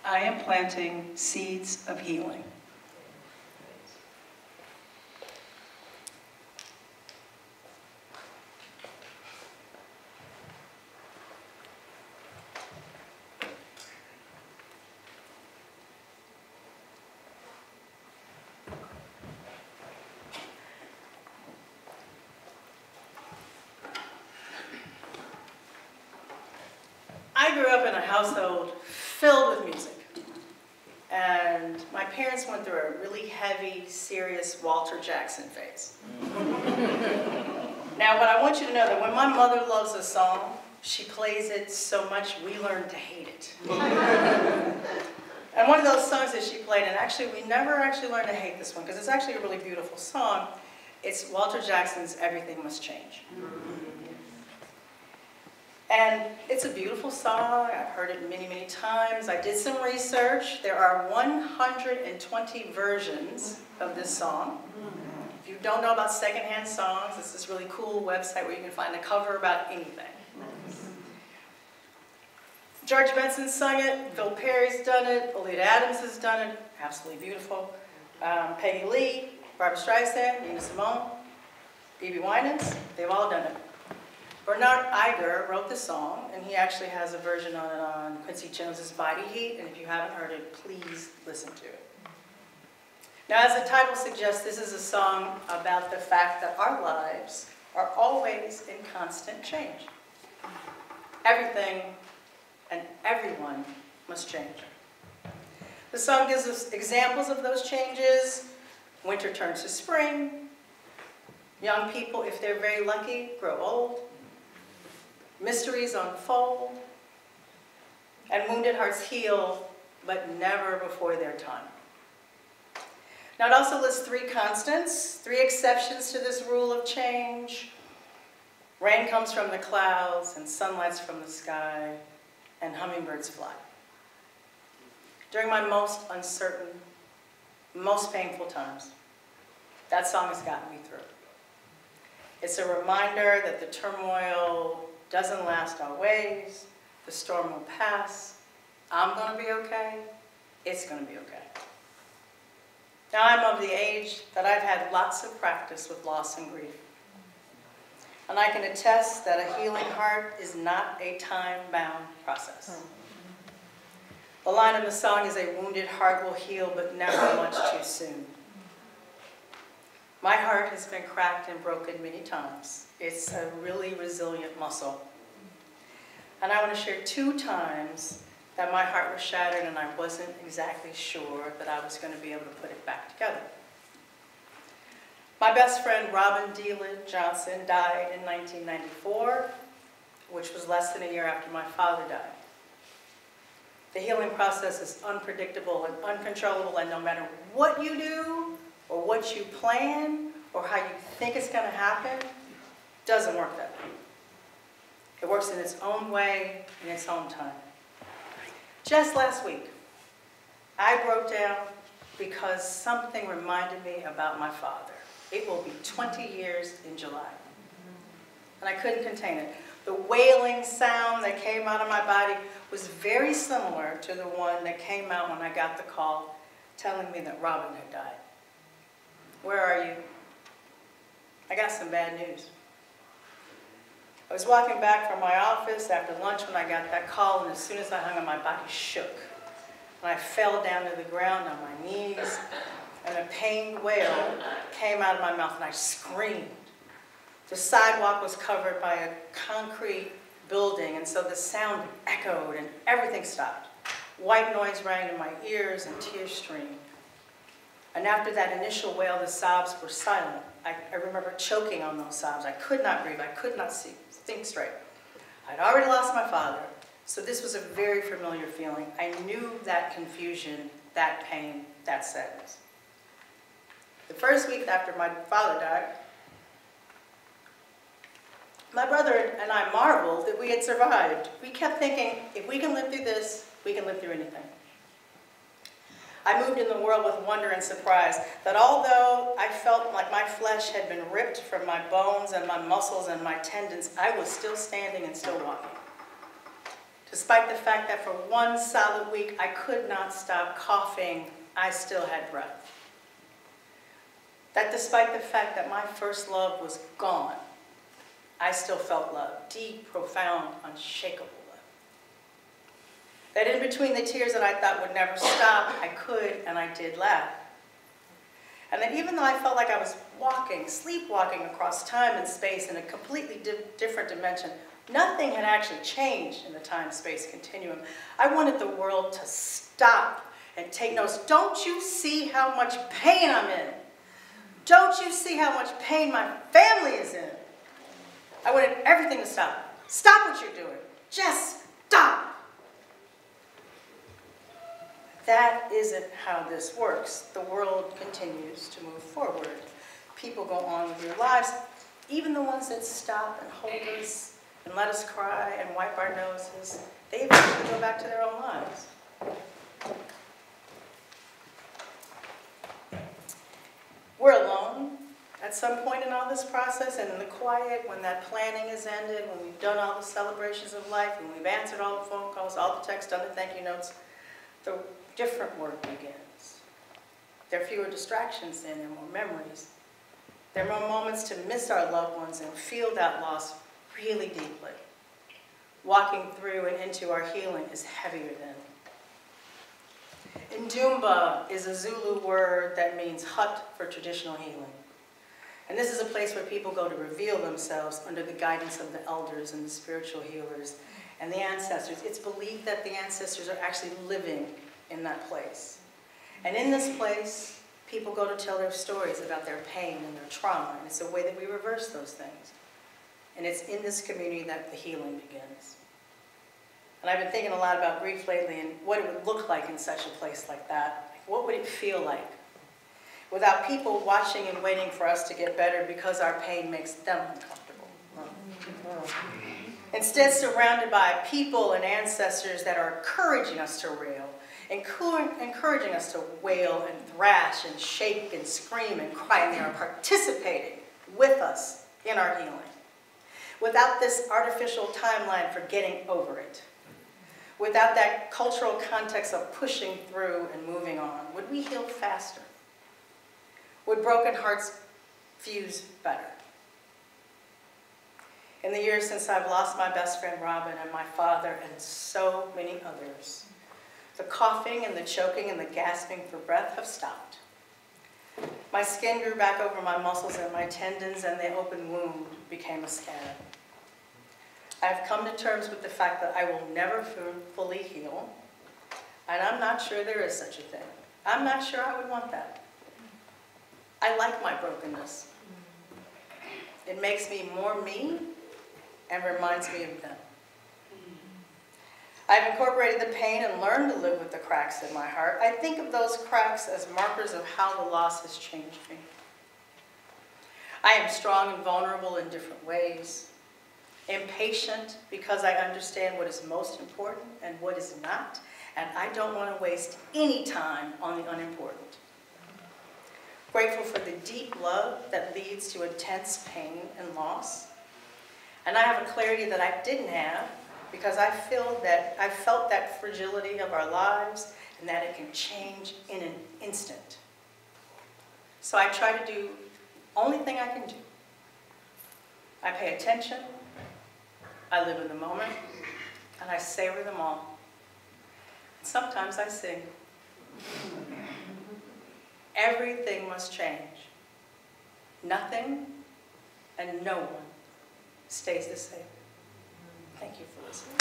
I am planting seeds of healing. I grew up in a household filled with music. And my parents went through a really heavy, serious Walter Jackson phase. Now, what I want you to know that when my mother loves a song, she plays it so much we learn to hate it. And one of those songs that she played, and actually we never actually learned to hate this one because it's actually a really beautiful song. It's Walter Jackson's Everything Must Change. And it's a beautiful song. I've heard it many, many times. I did some research. There are 120 versions of this song. If you don't know about secondhand songs, it's this really cool website where you can find a cover about anything. George Benson sung it. Phil Perry's done it. Olivia Adams has done it. Absolutely beautiful. Peggy Lee, Barbra Streisand, Nina Simone, B.B. Winans, they've all done it. Bernard Iger wrote the song, and he actually has a version on it on Quincy Jones's Body Heat, and if you haven't heard it, please listen to it. Now, as the title suggests, this is a song about the fact that our lives are always in constant change. Everything and everyone must change. The song gives us examples of those changes. Winter turns to spring. Young people, if they're very lucky, grow old. Mysteries unfold, and wounded hearts heal, but never before their time. Now, it also lists 3 constants, 3 exceptions to this rule of change. Rain comes from the clouds, and sunlight's from the sky, and hummingbirds fly. During my most uncertain, most painful times, that song has gotten me through. It's a reminder that the turmoil doesn't last always. The storm will pass. I'm going to be okay. It's going to be okay. Now, I'm of the age that I've had lots of practice with loss and grief. And I can attest that a healing heart is not a time-bound process. The line of the song is, "A wounded heart will heal, but never much too soon." My heart has been cracked and broken many times. It's a really resilient muscle. And I want to share 2 times that my heart was shattered and I wasn't exactly sure that I was going to be able to put it back together. My best friend, Robin Deland Johnson, died in 1994, which was less than a year after my father died. The healing process is unpredictable and uncontrollable, and no matter what you do, or what you plan, or how you think it's going to happen, doesn't work that way. It works in its own way, in its own time. Just last week, I broke down because something reminded me about my father. It will be 20 years in July. And I couldn't contain it. The wailing sound that came out of my body was very similar to the one that came out when I got the call telling me that Robin had died. Where are you? I got some bad news. I was walking back from my office after lunch when I got that call, and as soon as I hung up, my body shook. And I fell down to the ground on my knees, and a pained wail came out of my mouth, and I screamed. The sidewalk was covered by a concrete building, and so the sound echoed, and everything stopped. White noise rang in my ears, and tears streamed. And after that initial wail, the sobs were silent. I remember choking on those sobs. I could not breathe. I could not think straight. I'd already lost my father, so this was a very familiar feeling. I knew that confusion, that pain, that sadness. The first week after my father died, my brother and I marveled that we had survived. We kept thinking, if we can live through this, we can live through anything. I moved in the world with wonder and surprise that although I felt like my flesh had been ripped from my bones and my muscles and my tendons, I was still standing and still walking. To Despite the fact that for one solid week I could not stop coughing, I still had breath. That despite the fact that my first love was gone, I still felt love, deep, profound, unshakable love. That in between the tears that I thought would never stop, I could and I did laugh. And that even though I felt like I was walking, sleepwalking across time and space in a completely different dimension, nothing had actually changed in the time-space continuum. I wanted the world to stop and take notice. Don't you see how much pain I'm in? Don't you see how much pain my family is in? I wanted everything to stop. Stop what you're doing. Just stop. That isn't how this works. The world continues to move forward. People go on with their lives, even the ones that stop and hold us and let us cry and wipe our noses. They eventually go back to their own lives. We're alone at some point in all this process, and in the quiet, when that planning is ended, when we've done all the celebrations of life, when we've answered all the phone calls, all the texts, done the thank you notes, the different work begins. There are fewer distractions then, and more memories. There are more moments to miss our loved ones and feel that loss really deeply. Walking through and into our healing is heavier then. Ndumba is a Zulu word that means hut for traditional healing. And this is a place where people go to reveal themselves under the guidance of the elders and the spiritual healers and the ancestors. It's believed that the ancestors are actually living in that place. And in this place, people go to tell their stories about their pain and their trauma, and it's a way that we reverse those things. And it's in this community that the healing begins. And I've been thinking a lot about grief lately and what it would look like in such a place like that. Like, what would it feel like? Without people watching and waiting for us to get better because our pain makes them uncomfortable. Instead, surrounded by people and ancestors that are encouraging us to rail, encouraging us to wail and thrash and shake and scream and cry, and they are participating with us in our healing. Without this artificial timeline for getting over it, without that cultural context of pushing through and moving on, would we heal faster? Would broken hearts fuse better? In the years since I've lost my best friend Robin and my father and so many others, the coughing and the choking and the gasping for breath have stopped. My skin grew back over my muscles and my tendons, and the open wound became a scab. I've come to terms with the fact that I will never fully heal, and I'm not sure there is such a thing. I'm not sure I would want that. I like my brokenness. It makes me more me and reminds me of them. I've incorporated the pain and learned to live with the cracks in my heart. I think of those cracks as markers of how the loss has changed me. I am strong and vulnerable in different ways. Impatient because I understand what is most important and what is not, and I don't want to waste any time on the unimportant. Grateful for the deep love that leads to intense pain and loss. And I have a clarity that I didn't have because I felt that fragility of our lives and that it can change in an instant. So I try to do the only thing I can do. I pay attention, I live in the moment, and I savor them all. And sometimes I sing. Everything must change. Nothing and no one stays the same. Thank you for listening.